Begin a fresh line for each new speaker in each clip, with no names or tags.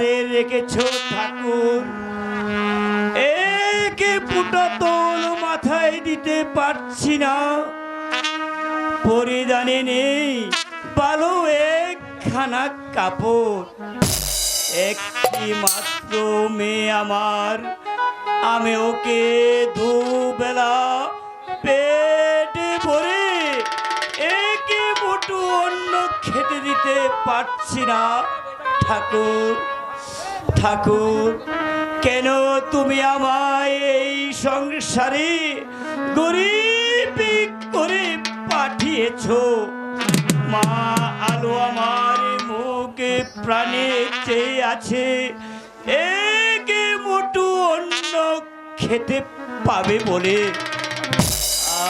ধারে রেখেছ ঠাকুর, একে ফুটা তোল মাথায় দিতে পারছি না, পরিধানে নেই ভালো একখানা কাপড়। একটি মাত্র মেয়ে আমার, আমি ওকে দুবেলা পেটে ভরে একে মুঠো অন্ন খেতে দিতে পারছি না। ঠাকুর ঠাকুর, কেন তুমি আমায় এই সংসারে গরিব করে পাঠিয়েছ? মা আলো আমার মুখে প্রাণে চেয়ে আছে, একে মুঠো অন্ন খেতে পাবে বলে।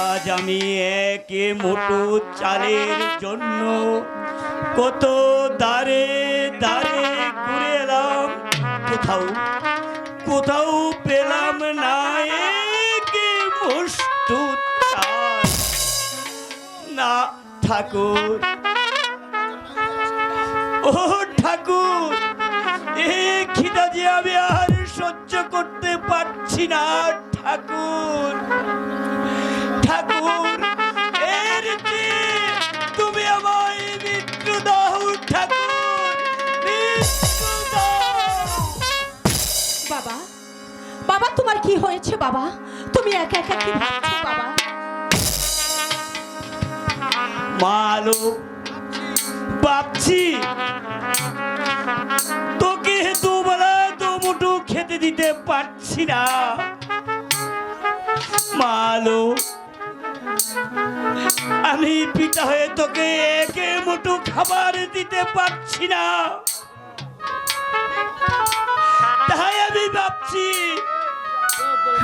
আজ আমি একে মুঠো চালের জন্য কত দাঁড়ে দাঁড়ে ঘুরে এলাম, কোথাও পেলাম না একে মুষ্টি চাল। না ঠাকুর, ও ঠাকুর, এ খিদা যে আমি আর সহ্য করতে পারছি না। ঠাকুর ঠাকুর, এর যে তুমি আমায় মৃত্যু দাও। ঠাকুর মৃত্যু দাও।
বাবা, বাবা তোমার কি হয়েছে বাবা? তুমি একা একা কি ভাবছো বাবা?
মালো ভাবছি তোকে দুবেলা দুমুঠো খেতে দিতে পারছি না। মালো, আমি পিতা হয়ে তোকে একে মুঠো খাবার দিতে পারছি না, তাই আমি ভাবছি।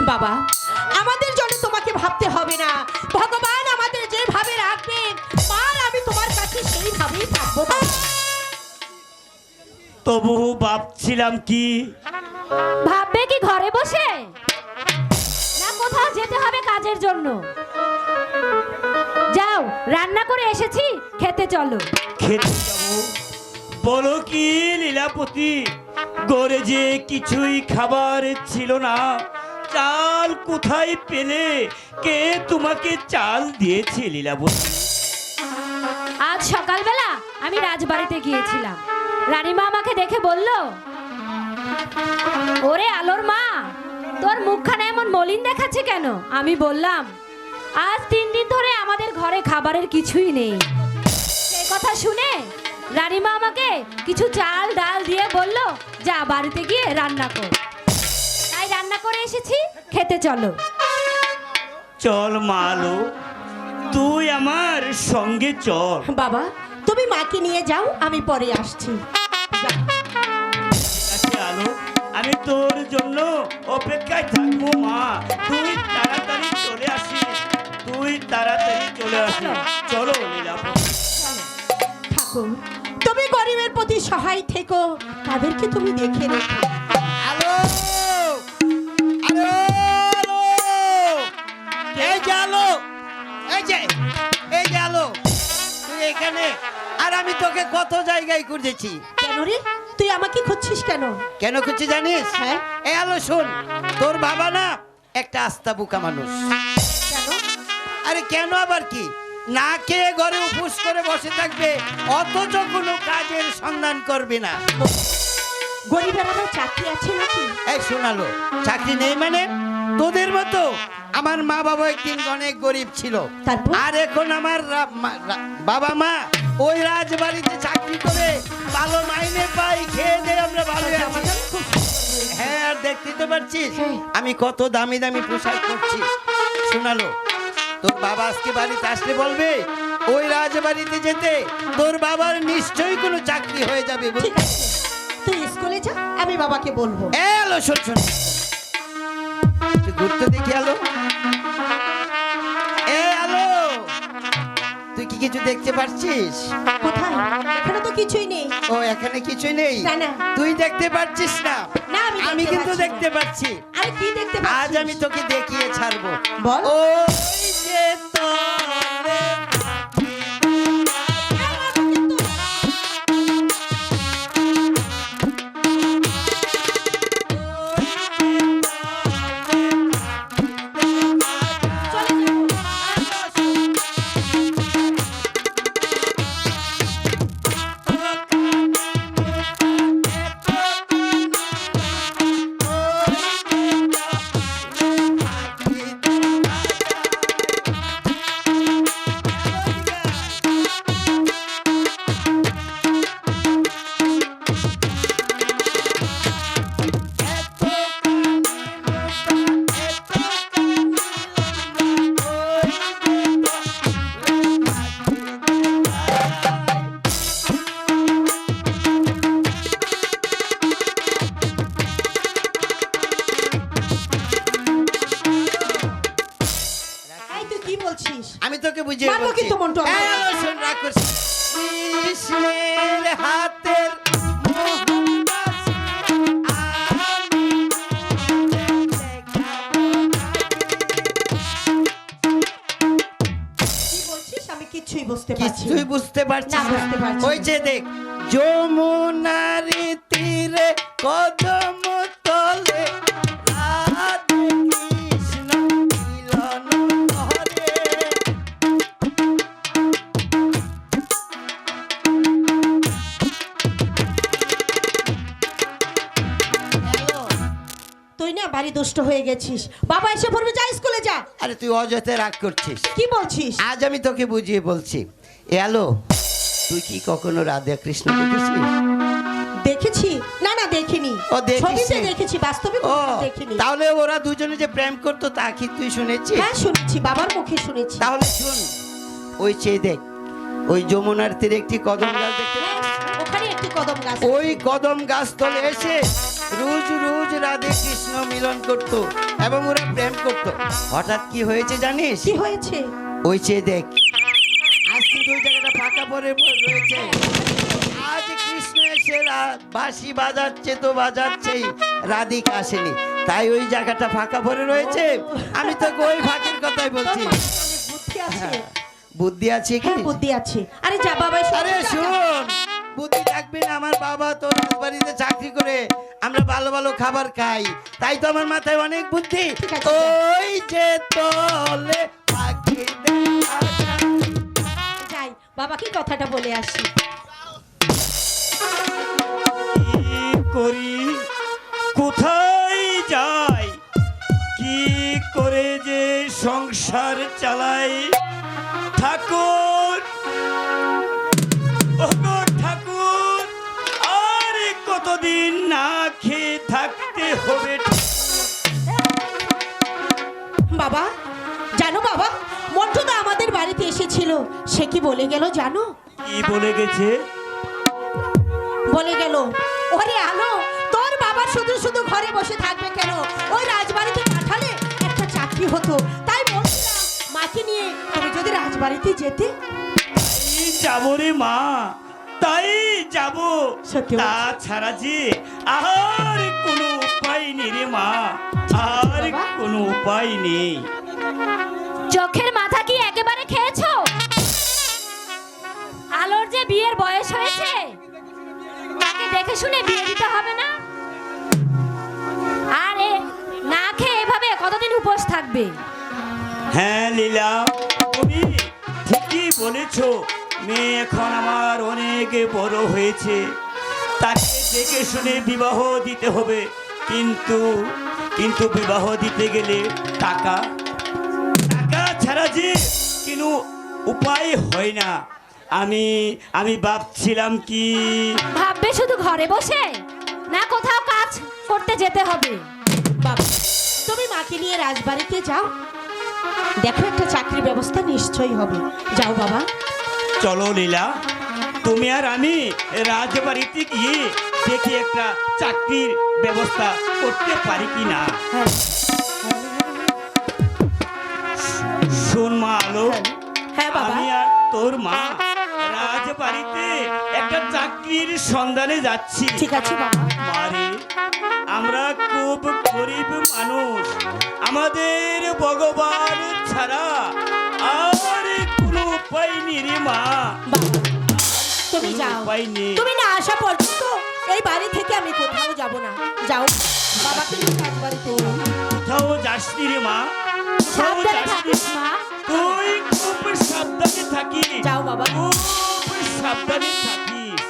বাবা, আমাদের জন্য তোমাকে ভাবতে হবে না, ভগবান আমাদের যেভাবে রাখবেন আর আমি তোমার কাছে সেইভাবেই থাকবো।
তবু ভাবছিলাম কি,
ভাববে কি ঘরে বসে, না কোথাও যেতে হবে কাজের জন্য? যাও, রান্না করে এসেছি, খেতে চলো।
খেতে যাবো? বলো কি লীলাপতি, ঘরে যে কিছুই খাবার ছিল না, চাল কোথায় পেলে? কে তোমাকে চাল দিয়েছে লীলাবতী?
আজ সকালবেলা আমি রাজবাড়িতে গিয়েছিলাম, রানীমা আমাকে দেখে বলল, ওরে আলোর মা, তোর মুখখানা এমন মলিন দেখাচ্ছে কেন? আমি বললাম, আজ 3 দিন ধরে আমাদের ঘরে খাবারের কিছুই নেই। সেই কথা শুনে রানীমা আমাকে কিছু চাল ডাল দিয়ে বলল, যা বাড়িতে গিয়ে রান্না কর। তাই রান্না করে এসেছি, খেতে চলো।
চল মালো, তুই আমার সঙ্গে চল।
বাবা, তুমি মাকে নিয়ে যাও, আমি পরে আসছি।
আলো, আমি তোর জন্য অপেক্ষায় থাকবো মা, তুই তাড়াতাড়ি চলে আসিস, তুই তাড়াতাড়ি চলে আসিস। চলো লীলাবতী।
ঠাকুর, তুমি গরিবের প্রতি সহায় থেকো, তাদেরকে তুমি দেখে রেখো।
আলো, আলো, আলো, এই যে আলো, এই যে আলো, তুই এখানে? আর আমি তোকে কত জায়গায় খুঁজেছি।
কেন রে, তুই আমাকে খুঁজছিস কেন?
কেন খুঁজছি জানিস?
হ্যাঁ।
এই আলো শোন, তোর বাবা না একটা আস্তা বোকা মানুষ।
কেন?
আরে কেন আবার কি, না খেয়ে ঘরে উপোস করে বসে থাকবে, অথচ কোনো কাজের সন্ধান করবে না।
গরিবের আবার চাকরি আছে নাকি?
এই শোনালো, চাকরি নেই মানে? তোদের মতো আমার মা বাবা একদিন অনেক গরিব ছিল,
তারপর?
আর এখন আমার বাবা মা ওই রাজবাড়িতে চাকরি করে ভালো মাইনে পাই, খেয়ে দিয়ে আমরা ভালো আছি। হ্যাঁ, আর দেখতে তো পারছিস আমি কত দামি দামি পোশাক করছি। শোনালো, তোর বাবা আজকে বাড়িতে আসলে বলবে ওই রাজবাড়িতে যেতে, তোর বাবার নিশ্চয়ই কোনো চাকরি হয়ে যাবে।
ঠিক আছে, তুই স্কুলে যা, আমি বাবাকে বলবো।
এলো শোন শোন, একটু ঘুরতে দেখি আলো। এ আলো, তুই কি কিছু দেখতে পাচ্ছিস?
কোথায়? এখানে তো কিছুই নেই।
ও, এখানে কিছুই নেই?
না, না।
তুই দেখতে পাচ্ছিস না?
না,
আমি
দেখতে
কিন্তু
পাচ্ছি না।
দেখতে পাচ্ছি।
আরে কি দেখতে
আজ
পাচ্ছিস?
আমি তোকে দেখিয়ে ছাড়বো।
বল।
ওই যে তলে বুঝিয়ে
মারবো
বলছি।
কিন্তু মন্টু আমি।
এই আলো, শোন, রাগ করছিস। কৃষ্ণের হাতের মোহন দাস, আমি
কি বলছিস আমি কিছুই বুঝতে পারছি
কিছুই
না।
বুঝতে পারছিস
না, বুঝতে পারছি
ওই
না।
যে দেখ, যমুনার তীরে কদম তলে রাধে কৃষ্ণ মিলন করে।
তুই না বাড়ি দুষ্ট হয়ে গেছিস। বাবা এসে পড়বে, যা স্কুলে যা।
আরে তুই অযথা রাগ করছিস।
কি বলছিস?
আজ আমি তোকে বুঝিয়ে বলছি। এলো, তুই কি কখনো রাধা কৃষ্ণ দেখেছিস?
দেখেছি না, না দেখিনি।
ও, দেখিস
ছবিতে
নি?
দেখেছি, বাস্তবে
ও,
দেখিনি।
তাহলে ওরা দুজনে যে প্রেম করতো তা কি তুই শুনেছিস?
হ্যাঁ শুনেছি, বাবার মুখে শুনেছি।
তাহলে শুন, ওই চেয়ে দেখ, ওই যমুনার তীরে একটি কদম গাছ দেখতে
হ্যাঁ, ওখানে একটি কদম গাছ।
ওই কদম গাছ তলে এসে রোজ রোজ রাধে কৃষ্ণ মিলন করত এবং ওরা প্রেম করত। হঠাৎ কি হয়েছে জানিস?
কি হয়েছে?
ওই চেয়ে দেখ, আজ কিন্তু ওই জায়গাটা ফাঁকা পড়ে রয়েছে। আজ কৃষ্ণ এসে বাঁশি বাজাচ্ছে তো বাজাচ্ছেই, রাধিকা আসেনি, তাই ওই জায়গাটা ফাঁকা পড়ে রয়েছে। আমি তোকে ওই ফাঁকের কথাই
তোর
বলছি।
মাথায় অনেক বুদ্ধি আছে।
বুদ্ধি আছে কি?
হ্যাঁ বুদ্ধি আছে। আরে যা বাবা এসে
আরে
যা, যা।
শুন, বুদ্ধি থাকবে না। আমার বাবা তো রাজবাড়িতে চাকরি করে, আমরা ভালো ভালো খাবার খাই, তাই তো আমার মাথায় অনেক বুদ্ধি।
ঠিক আছে, যা।
ওই যে তলে পাখি দেখা যায়।
যাই বাবা কি কথাটা বলে আসি।
কি করি, কোথায় যাই, কি করে যে সংসার চালাই। ঠাকুর, ওগো ঠাকুর, আর কতদিন না খেয়ে থাকতে হবে।
বাবা জানো বাবা, মন্টুদা আমাদের বাড়িতে এসেছিল। সে কি বলে গেল জানো?
কি বলে গেছে?
বলে গেল, ওরে আলো, তোর বাবা শুধু শুধু ঘরে বসে থাকবে কেন? ওই রাজবাড়িতে পাঠালে একটা চাকরি হতো। তাই বলছিলাম মাকে নিয়ে তুমি যদি রাজবাড়িতে যেতে।
এই যাবো রে মা, তাই যাব।
সত্যি বলছি।
তাছাড়া যে আর কোনো উপায় নেই রে মা, আর
বাবা?
কোনো উপায় নেই।
চোখের মাথা কি একেবারে খেয়েছো? আলোর যে বিয়ের বয়স হয়েছে, তাকে দেখে শুনে বিয়ে দিতে হবে না? আরে না খেয়ে এভাবে কতদিন উপোস থাকবে?
হ্যাঁ লীলা, তুমি ঠিকই বলেছো। মেয়ে এখন আমার অনেক বড় হয়েছে, তাকে দেখে শুনে বিবাহ দিতে হবে। কিন্তু কিন্তু বিবাহ দিতে গেলে টাকা, টাকা ছাড়া যে কোনো উপায় হয় না। আমি ভাবছিলাম কি,
ভাববে শুধু ঘরে বসে, না কোথাও কাজ করতে যেতে হবে?
বাবা তুমি মাকে নিয়ে রাজবাড়িতে যাও, দেখো একটা চাকরির ব্যবস্থা নিশ্চয়ই হবে। যাও বাবা।
চলো লীলা, তুমি আর আমি রাজবাড়িতে গিয়ে দেখি একটা চাকরির ব্যবস্থা করতে পারি কি না।
হ্যাঁ
শোন মা আলো,
হ্যাঁ বাবা।
আমি আর তোর মা রাজবাড়িতে একটা চাকরির সন্ধানে যাচ্ছি।
ঠিক আছে বাবা।
মারে, আমরা খুব গরিব মানুষ, আমাদের ভগবান ছাড়া আর কোনো উপায় নেই রে মা।
বাবা তুমি
কোনো
যাও,
উপায় নেই।
তুমি না আসা পর্যন্ত এই বাড়ি থেকে আমি কোথাও যাব না। যাও বাবাকে নিয়ে রাজবাড়িতে যাও।
কোথাও যাসনি রে মা, কোথাও
সাবধানে
যাসনি।
থাকিস মা।
তুই খুব সাবধানে থাকিস।
যাও বাবা।
খুব সাবধানে থাকিস।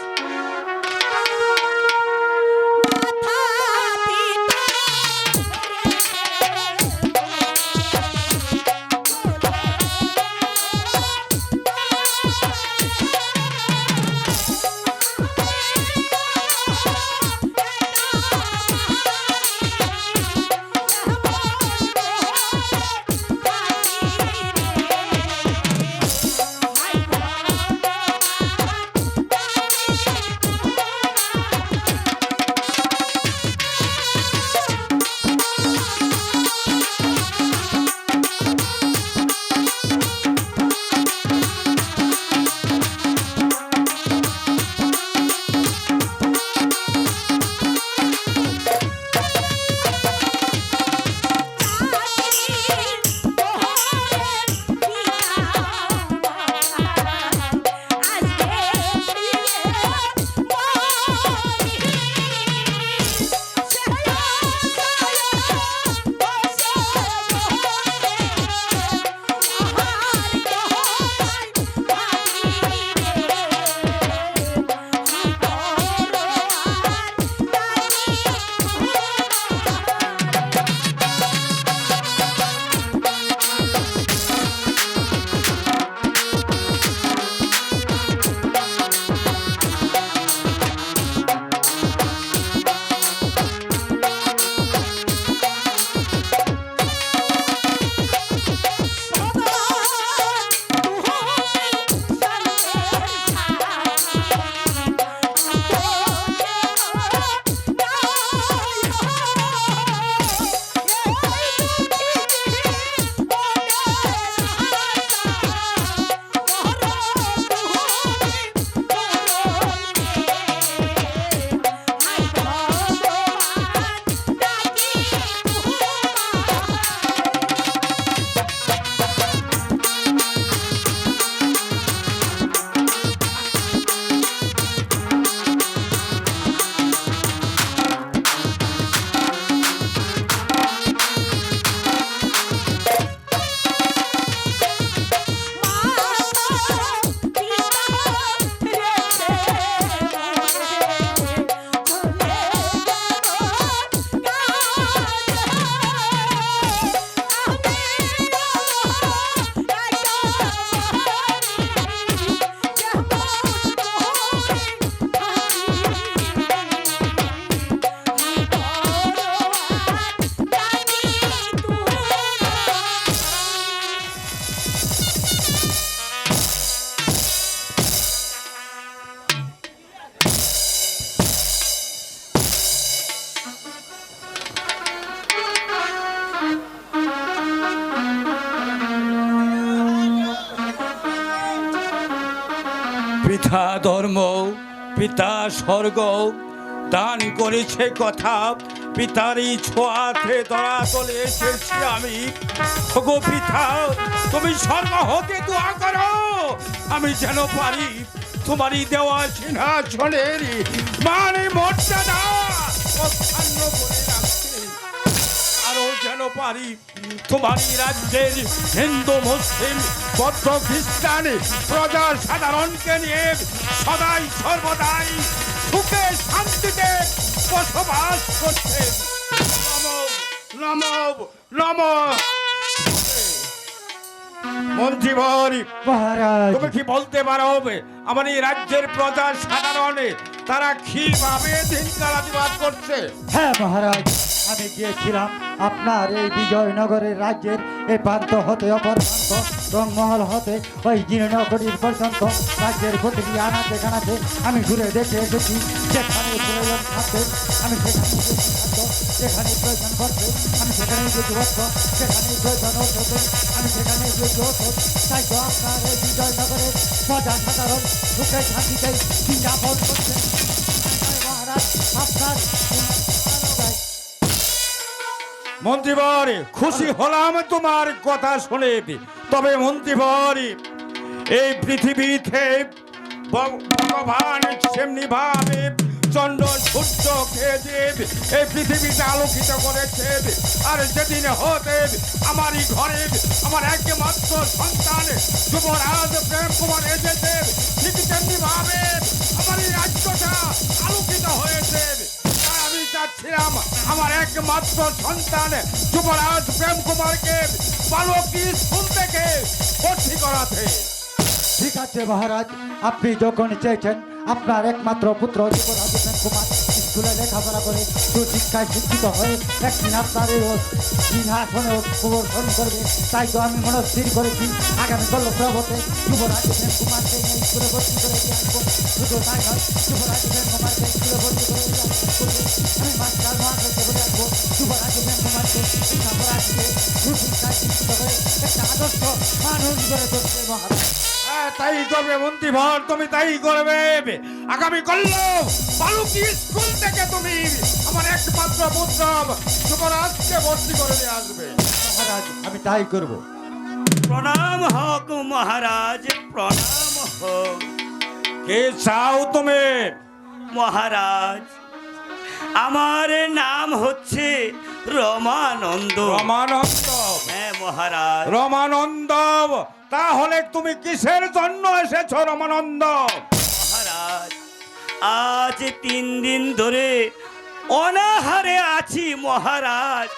পিতা ধর্ম পিতা স্বর্গ দান করেছে কথা, পিতারই ছোঁয়াতে ধরা চলে এসেছি আমি। ওগো পিতা, তুমি স্বর্গ হতে দোয়া করো, আমি যেন পারি তোমারই দেওয়া সিংহাসনের মানে মর্যাদা অক্ষুণ্ণ করে রাখতে। আরো যেন পারি তোমারই রাজ্যের হিন্দু মুসলিম বৌদ্ধ খ্রিস্টান প্রজা সাধারণকে নিয়ে সদাই সর্বদাই সুখে শান্তিতে বসবাস করছে। নম নম নম। মন্ত্রীবর,
মহারাজ
তুমি কি বলতে পারো আমার এই রাজ্যের প্রজা সাধারণ তারা কিভাবে দিন কালাতিবাদ করছে?
হ্যাঁ মহারাজ, আমি গিয়েছিলাম আপনার এই বিজয়নগরের রাজ্যের এই প্রান্ত হতে অপর প্রান্ত রংমহল হতে ওই জিননগরীর পর্যন্ত রাজ্যের প্রতিটি আনাচে কানাচে আমি ঘুরে দেখে এসেছি। যেখানে প্রয়োজন থাকবে আমি সেখানে গেছি খাদ্য, যেখানে প্রয়োজন পড়বে আমি সেখানে গেছি বস্ত্র, যেখানে প্রয়োজন ঔষধ আমি সেখানে গেছি ঔষধ। তাই তো আপনার এই বিজয়নগরের প্রজা সাধারণ সুখে শান্তিতে দিন যাপন করছে। মহারাজ আপনার
মন্ত্রীবর, খুশি হলাম তোমার কথা শুনে। তবে মন্ত্রীবর, এই পৃথিবীতে ভগবান সেমনি ভাবে চন্দ্র সূর্যকে এই পৃথিবীতে আলোকিত করেছে। আর যেদিন হতে আমারই ঘরে আমার একমাত্র সন্তান যুবরাজ প্রেম কুমার এসেছে, ঠিক তেমনি ভাবে আমার এই রাজ্যটা আলোকিত হয়েছে। তাই আমি চাচ্ছিলাম আমার একমাত্র সন্তান যুবরাজ প্রেম কুমারকে বালকী স্কুল থেকে ভর্তি করাতে।
ঠিক আছে মহারাজ, আপনি যখন চেয়েছেন আপনার একমাত্র পুত্র যুবরাজ প্রেম কুমার স্কুলে লেখাপড়া করে সুশিক্ষায় শিক্ষিত হয়ে একদিন আপনার এই সিংহাসনে প্রবর্তন করবে, তাই তো আমি মনস্থির করেছি আগামী কল্পপ্রভতে যুবরাজ প্রেম কুমারকে নিয়ে স্কুলে ভর্তি করে দিয়ে আসবো। শুধু তাই নয়, যুবরাজ প্রেম কুমারকে স্কুলে ভর্তি করে দিয়ে আসবো। আমি মাস্টার মহাশয়কে বলে আসবো যুবরাজ প্রেম কুমারকে লেখাপড়া শিখে সুশিক্ষায় শিক্ষিত করে একটা আদর্শ মানুষ গড়ে তুলবে মহারাজ।
তাই করবে মন্ত্রীবর, তুমি তাই করবে। আগামী কল্ল বালুকি স্কুল থেকে তুমি আমার একমাত্র পুত্র যুবরাজকে ভর্তি করে দিয়ে আসবে।
মহারাজ আমি তাই করব।
প্রণাম হোক মহারাজ, প্রণাম হোক।
কে চাও তুমি?
মহারাজ, আমার নাম হচ্ছে রমানন্দ।
রমানন্দ?
হ্যাঁ মহারাজ।
রমানন্দ, তাহলে তুমি কিসের জন্য এসেছো রমানন্দ?
মহারাজ, আজ 3 দিন ধরে অনাহারে আছি মহারাজ,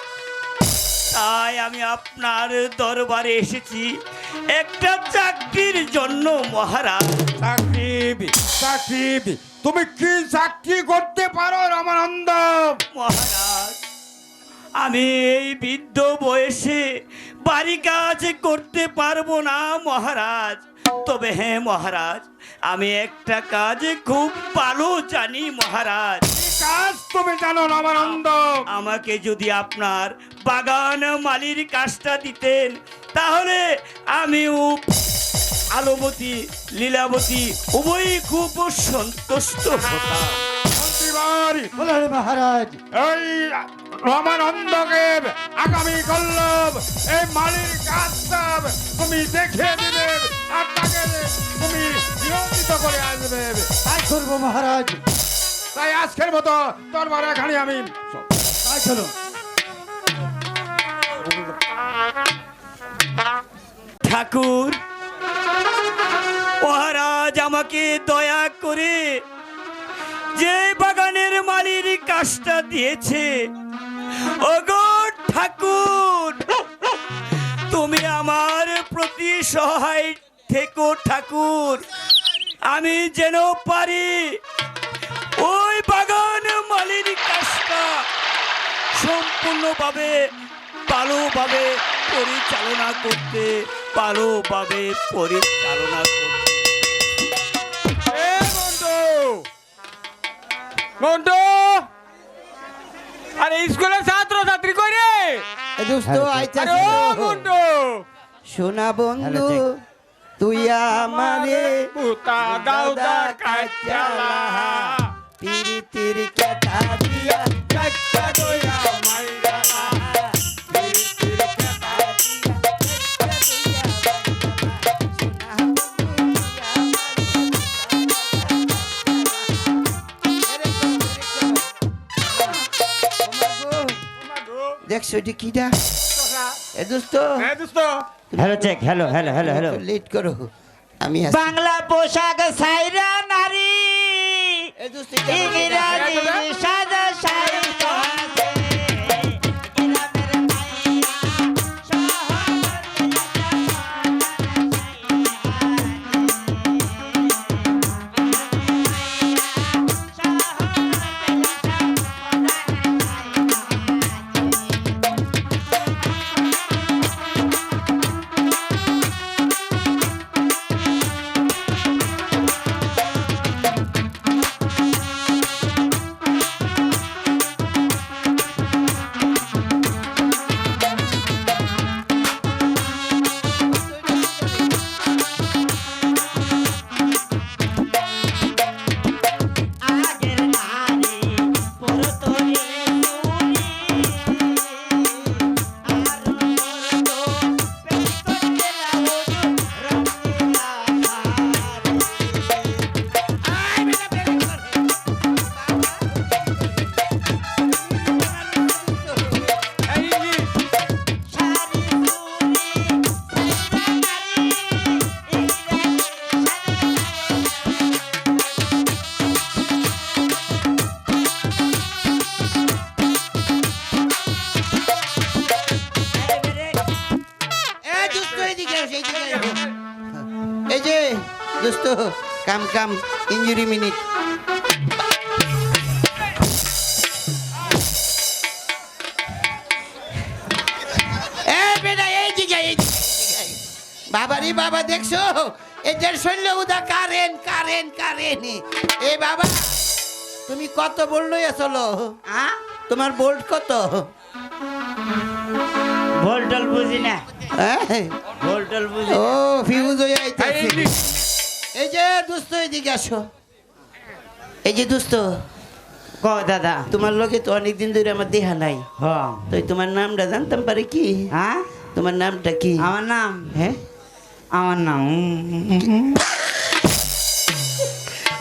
তাই আমি আপনার দরবারে এসেছি একটা চাকরির জন্য মহারাজ।
চাকরি? চাকরি? তুমি কি চাকরি করতে পারো রমানন্দ?
মহারাজ, আমি এই বৃদ্ধ বয়সে বাড়ি কাজ করতে পারবো না মহারাজ, তবে হ্যাঁ মহারাজ, আমি একটা কাজ খুব ভালো জানি মহারাজ।
কি কাজ তুমি জানো রমানন্দ?
আমাকে যদি আপনার বাগান মালির কাজটা দিতেন তাহলে আমিও আলোবতী লীলাবতী উভয়ই খুব সন্তুষ্ট হতাম।
মন্ত্রীবর,
বলে মহারাজ
এই রমানন্দকে আগামী কল্লব এই মালির কাজটা তুমি দেখে দিবে আর তাকে তুমি নিয়মিত করে আসবে।
তাই করবো মহারাজ।
তাই আজকের মতো দরবার এখানে আমি
তাই চলুন।
ঠাকুর মহারাজ আমাকে দয়া করে যে বাগানের মালির কাজটা দিয়েছে, ওগো ঠাকুর তুমি আমার প্রতি সহায় থেকো ঠাকুর, আমি যেন পারি ওই বাগান মালির কাজটা সম্পূর্ণভাবে ভালোভাবে পরিচালনা করতে, ভালোভাবে পরিচালনা করতে।
মন্টু, আরে স্কুলের ছাত্র ছাত্রী কই রে?
দোস্ত আইতা
আরে ও মন্টু,
সোনা বন্ধু, তুই আমারে
পুতা দাউদা কাচালা
পিরিতির কেতা দিয়া
কাচ্চা দয়া মাইরালা
পিরিতির কেতা দিয়া দেখছো এটা কিটা এ দোস্ত
হ্যাঁ দোস্ত
hello check, hello hello hello hello.
Late করো আমি আসি।
বাংলা পোশাক সাইরা নারী,
এ দোস্ত এটা আমার
ইংরাজি সাদা শাড়ি পরে। আগের নারী পরতরে চুরি, আর পরতো পেট করতে লাউড রঙিলা শাড়ি। আয় বেটা বেটা কর।
এই নি
শাড়ি চুরি, সাইরা নারী, ইংরেজি
এ দোস্ত এদিকে আসো, এদিকে আসো। এই যে দোস্ত কাম কাম ইনজুরি মিনিট এ বেটা এইদিকে এইদিকে বাবারি বাবা দেখছো এদের শৈল্য উদা কারেন কারেন কারেন এ বাবা তুমি কত বললো আসলো তোমার বোল্ট কত
ভোল্টল বুঝি না,
হ্যাঁ
ভোল্টল বুঝি
ও ফিউজ হয়ে
এই
আইতাছে
নি
এই যে দোস্ত এদিকে আসো এই যে দোস্ত
ক দাদা।
তোমার লগে তো অনেকদিন ধরে আমার দেহা নাই
হ্যাঁ
তো তোমার নামটা জানতাম পারে কি
হ্যাঁ,
তোমার নামটা কি
আমার নাম,
হ্যাঁ
আমার নাম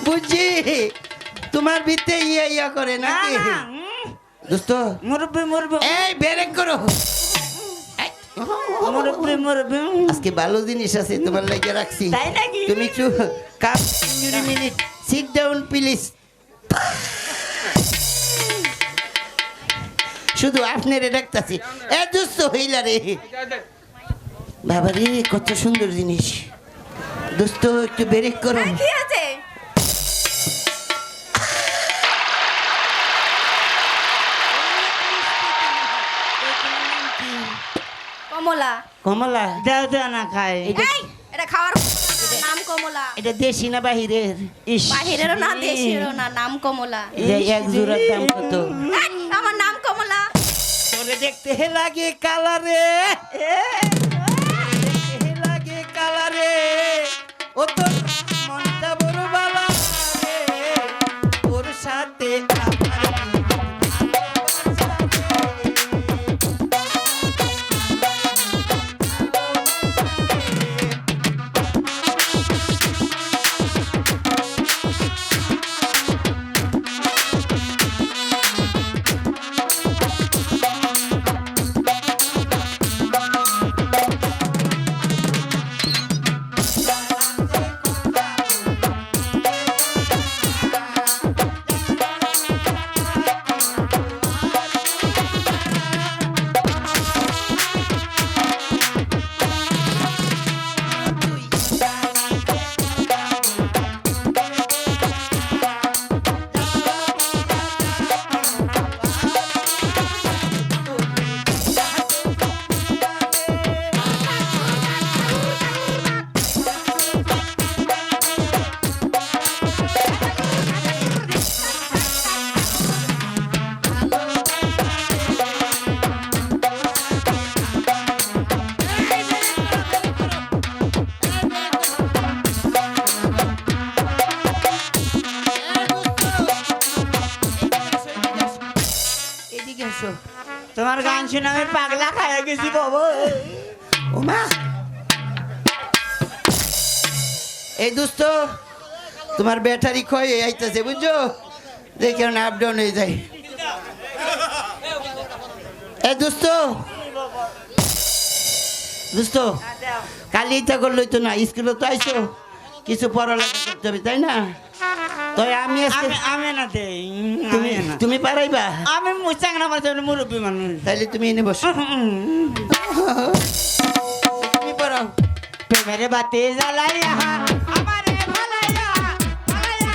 বুঝছি তোমার ভিতরে ইয়া ইয়া করে নাকি দোস্ত
মুরব্বী মুরব্বী
এই ব্রেক করো এই,
মুরব্বী মুরব্বী।
আজকে ভালো জিনিস আছে তোমার লাগে রাখছি
তাই নাকি?
তুমি একটু cup minute sit down please শুধু আপনারে ডাকতাছি এ দুস্থ হইলা রে বাবা রে কত সুন্দর জিনিস দোস্ত একটু ব্রেক করো
কি আছে কমলা
কমলা
দাও দাও না খাই।
এই এটা খাওয়ার নাম কমলা
এটা দেশি না বাহিরের
ইস,
বাহিরেরও না দেশেরও না নাম কমলা
এটা এক জোড়ার দাম কত
এই, আমার নাম কমলা
তোরে দেখতে লাগে কালারে দেখতে লাগে কালারে ও তোর মনটা বড় বালা রে তোর সাথে এদিকে আসো।
তোমার গান শুনে আমি পাগলা খাইয়া গেছি বাবা।
ওমা এই দোস্ত তোমার ব্যাটারি ক্ষয় আইতেছে বুঝছো, দেখে না আপ ডাউন হয়ে যায়। এই দোস্ত দোস্ত কালি ইচ্ছা করলোই তো না, স্কুলে তো আইছো, কিছু পড়ালেখা করতে হবে তাই না? তো আমি আজকে
আমি না দেই,
তুমি তুমি পারাইবা,
আমি মুচাং না পারছি, আমি মুরব্বী মানুষ।
তাইলে তুমি এনে বসো, তুমি পড়াও।
প্রেমের বাতি জ্বালাইয়া আমারে ভালাইয়া ভালাইয়া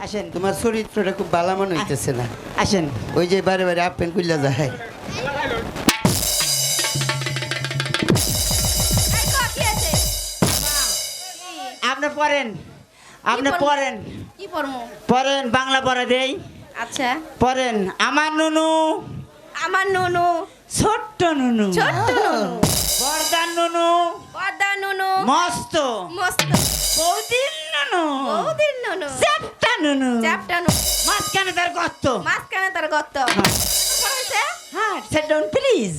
আসেন, তোমার চরিত্রটা খুব ভালো মনে হইতেছে না।
আসেন।
ওই যে বারে বারে আপেন কইলা যায়।
আপনি পড়েন, আপনি পড়েন,
কি পড়মু?
পড়েন, বাংলা পড়া দেই।
আচ্ছা,
পড়েন। আমার নুনু,
আমার নুনু,
ছোট্ট নুনু,
ছোট্ট নুনু,
বর্দার নুনু,
পর্দা নুনু,
মস্ত,
মস্ত,
বৌদির নুনু,
বৌদির নুনু,
চ্যাপটা নুনু,
চ্যাপটা নুনু,
মাঝখানে তার গর্ত।
মাঝখানে তার গর্ত। পড়াইছে?
হ্যাঁ, সেট ডাউন প্লিজ।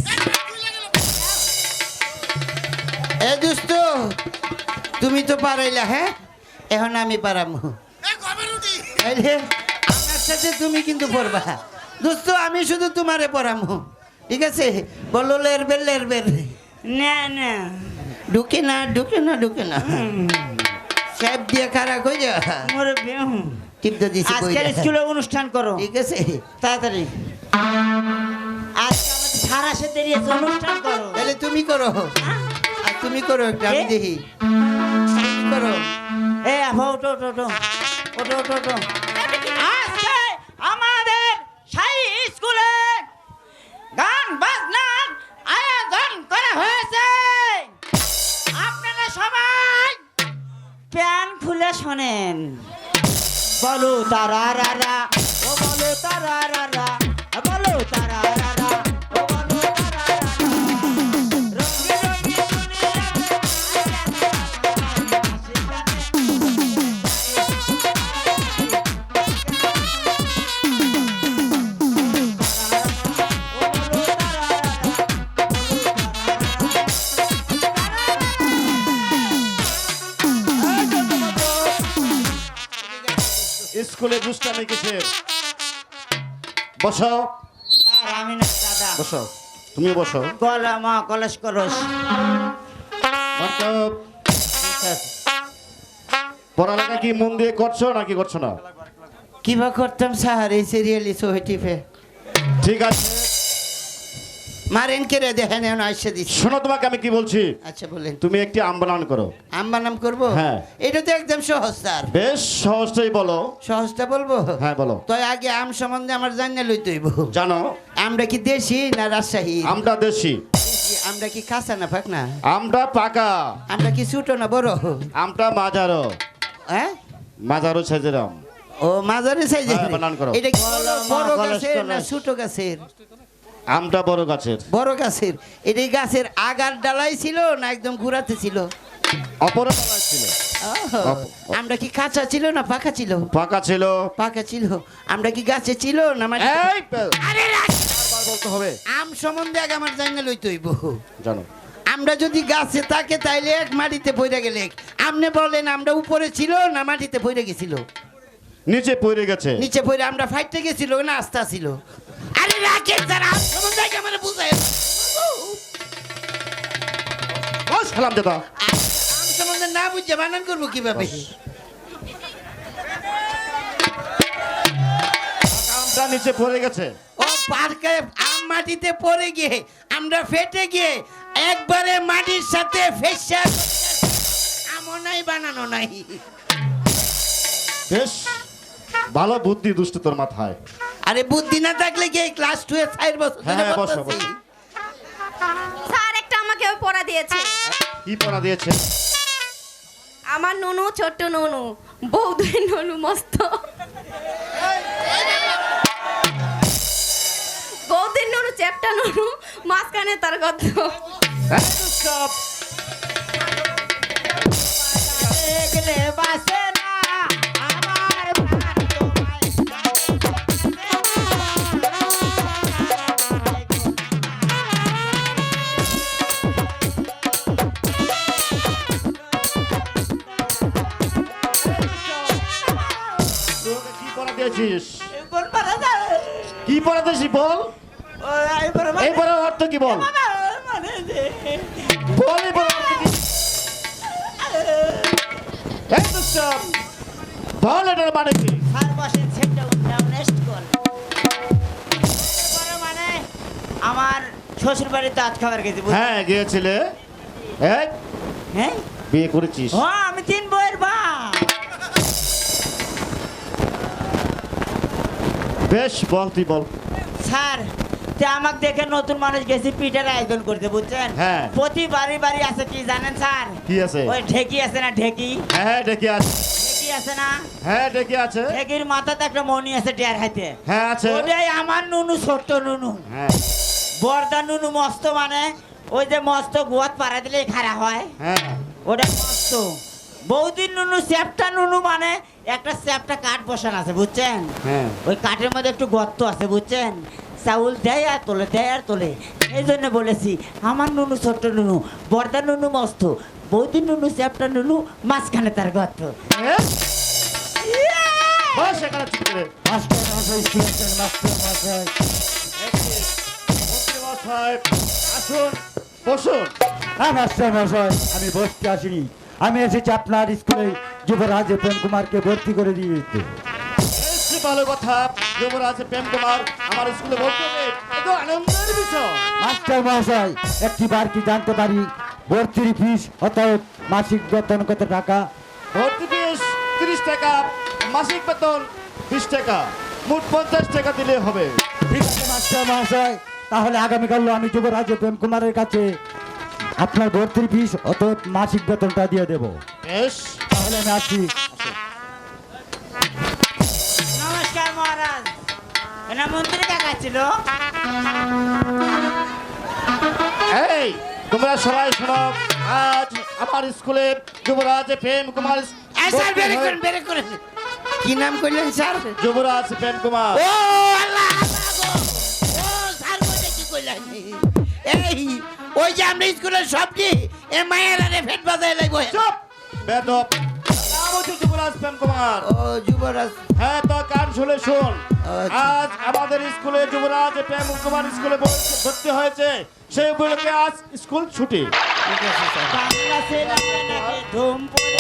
এ দোস্ত তুমি তো পারাইলা, হ্যাঁ এখন আমি পারামু। তাইলে আমার সাথে তুমি কিন্তু পড়বা দোস্ত, আমি শুধু তোমারে পড়ামু, ঠিক আছে? বলো লেরবেল লেরবেল,
না না,
ঢুকে না ঢুকে না ঢুকে না, সব দিয়ে খারাপ হয়ে যা।
মুরব্বী,
টিপ তো দিছি
আজকের
কইরা।
স্কুলে অনুষ্ঠান করো
ঠিক আছে,
তাড়াতাড়ি। আজকে আমাদের সারা সে দেরি আছে, অনুষ্ঠান করো।
তাহলে তুমি করো, আর তুমি করো একটা, আমি
কে?
দেখি তুমি করো।
এ আফা, ওটো ওটো ওটো ওটো ওটো ওটো। আজকে আমাদের সাই স্কুলে গান বাজনার আয়োজন করা হয়েছে। আপনারা সবাই প্যান খুলে শোনেন। বলো তারা রারা, ও বলো তারা রারা, বলো তারা রারা, ও বলো তারা রারা। রঙে রঙে দুনিয়াতে
স্কুলে দুষ্টামি কিসের? বসো,
স্যার, আমি না দাদা।
বসো, তুমি বসো।
গলা মা কলস করস।
মাস্টার, পড়ালেখা কি মন দিয়ে করছো নাকি করছো না?
কিবা করতাম স্যার, এই সিরিয়ালি সোহেটিফে
ঠিক আছে,
মারেন কে রে, দেখেন এখন আসছে দিচ্ছি।
শোনো তোমাকে আমি কি বলছি।
আচ্ছা বলেন।
তুমি একটি আম বানান করো।
আম্বা নাম করবো?
হ্যাঁ।
এটা তো একদম সহজ স্যার।
বেশ সহজটাই বলো।
সহজটা বলবো?
হ্যাঁ বলো।
তো আগে আম সম্বন্ধে আমার জানিয়ে লইতে হইব।
জানো
আমরা কি দেশি না রাজশাহী?
আমটা দেশি।
আমরা কি কাঁচা না পাকনা?
আমটা পাকা।
আমরা কি ছোটো না বড়?
আমটা মাঝারো,
হ্যাঁ
মাঝারো সাইজের আম।
ও মাঝারি সাইজের।
হ্যাঁ, বানান করো।
এটা কি বড়
কলস,
গাছের না
কলস।
ছোট গাছের?
আমটা বড় গাছের।
বড় গাছের। এটা গাছের আগার ডালাই ছিল না একদম গুড়াতে ছিল?
অপরে পালা ছিল।
ওহ, আমরা কি কাঁচা ছিল না পাকা ছিল?
পাকা ছিল।
পাকা ছিল। আমরা কি গাছে ছিল না মাটি?
এই
আরে রাখ!
বারবার বলতে হবে।
আম সম্বন্ধে আগে আমার জানিয়ে লইতে হইব।
জানো
আমরা যদি গাছে থাকে তাইলে এক মাটিতে পড়ে গেলে, আপনি বলেন আমরা উপরে ছিল না মাটিতে পড়ে গেছিল?
নিচে পড়ে গেছে।
নিচে পড়ে আমরা ফাইটতে গেছিল না আস্তা ছিল? আরে রাখেন স্যার, আম সম্বন্ধে আগে আমার বুঝাই।
বস সালাম দাদা।
আম সম্বন্ধে না বুঝে বানান করবো কিভাবে?
আমটা নিচে পড়ে গেছে।
ও পার্কে আম মাটিতে পড়ে গিয়ে আমরা ফেটে গিয়ে একবারে মাটির সাথে ফেসা আম নামও নাই বানানো নাই।
বেশ ভালো বুদ্ধি দুষ্ট তোর মাথায়।
আরে বুদ্ধি না থাকলে কি এই ক্লাস 2 এর 4 বছর ধরে
হ্যাঁ, বসো,
পড়তেছি?
বসো।
স্যার একটা আমাকে পড়া দিয়েছে।
কি পড়া দিয়েছে?
আমার নুনু ছোট্ট নুনু, বৌদির নুনু মস্ত। বৌদির নুনু চ্যাপটা নুনু, মাঝখানে তার গদ্দ।
এই দুষ্টপ,
দেখলে বাসে না আমার প্রাণ তোমায়।
তোকে কি পড়া দিয়েছিস?
বল পারা যা।
কি পড়া দিয়েছিস বল?
এই বড়
এই পড়ার অর্থ কি বল?
মানে যে
বল এই পড়ার অর্থ কি? এই দুষ্টপ, বল এটার মানে কি?
স্যার বসেন সেটা নেক্সট কল। এরপরে মানে আমার শ্বশুর বাড়িতে আজ খাবার গেছি।
হ্যাঁ গিয়েছিলে। এই
হ্যাঁ
বিয়ে করেছিস?
ও আমি 3 বইয়ের বাপ।
বেশ বল, তুই বল।
স্যার তে আমাকে দেখে নতুন মানুষ গেছি পিঠার আয়োজন করতে, বুঝছেন?
হ্যাঁ।
প্রতি বাড়ি বাড়ি আছে কি জানেন স্যার?
কি আছে?
ওই ঢেকি আছে না, ঢেকি
হ্যাঁ ডেকে আছে।
ঢেকি আছে না,
হ্যাঁ ডেকে আছে।
ঢেকির মাথাতে একটা মণি আছে টের হাতে।
হ্যাঁ আছে।
ওটাই আমার নুনু, ছোট্ট নুনু।
হ্যাঁ
বর্দা নুনু মস্ত মানে ওই যে মস্ত গোয়াত পাড়া দিলে খাড়া হয়,
হ্যাঁ
ওটা মস্ত। বৌদির নুনু চ্যাপটা নুনু মানে একটা চ্যাপটা কাঠ বসানো আছে, বুঝছেন?
হ্যাঁ।
ওই কাঠের মধ্যে একটু গর্ত আছে, বুঝছেন? চাউল দেয় আর তোলে, দেয় আর তোলে। এই জন্য বলেছি আমার নুনু ছোট্ট নুনু, বর্দা নুনু মস্ত, বৌদির নুনু চ্যাপটা নুনু, মাঝখানে তার গর্ত।
বস এখানে চুপ করে।
মাস্টার মশাই শুনেছেন, মাস্টার মশাই।
মন্ত্রী মশাই, আসুন, বসুন।
হ্যাঁ মাস্টার মশাই, আমি বসতে আসিনি, আমি এসেছি আপনার স্কুলে যুবরাজ প্রেম কুমারকে ভর্তি করে দিয়ে দিতে।
বেশ ভালো কথা। যুবরাজ প্রেম কুমার আমার স্কুলে ভর্তি হবে, এ তো আনন্দের বিষয়।
মাস্টার মশাই, একটি বার কি জানতে পারি ভর্তির ফিস অর্থাৎ মাসিক বেতন কত টাকা?
ভর্তি ফিস 30 টাকা, মাসিক বেতন 20 টাকা, মোট 50 টাকা দিলে হবে।
ঠিক আছে মাস্টার মশাই, তাহলে আগামীকাল আমি যুবরাজ প্রেম কুমারের কাছে আপনার ভর্তির ফিস অর্থাৎ মাসিক বেতনটা দিয়ে দেবো।
বেশ,
তাহলে আমি আসছি।
নমস্কার মহারাজ, এনা মন্ত্রী কাকা ছিল।
এই তোমরা সবাই শোনো, আজ আমার স্কুলে যুবরাজ প্রেম কুমার
স্যার বেরে করেন, বেরে করেন। কি নাম কইলেন স্যার?
যুবরাজ প্রেম কুমার।
ও আল্লাহ, আল্লাহ গো। ও স্যার বলে কি কইলেন? এই ওই যে আমরা স্কুলের সবজি এ মায়েরা রে ফেট বাজায় লাইবো।
চুপ বেদব, নাম হচ্ছে যুবরাজ প্রেম কুমার।
ও যুবরাজ।
হ্যাঁ তো কান শুনে শোন,
আচ্ছা।
আজ আমাদের স্কুলে যুবরাজ প্রেম কুমার স্কুলে ভর্তি হয়েছে, সেই উপলক্ষে আজ স্কুল ছুটি।
বাংলা ছেলে নাকি ধুম পড়ে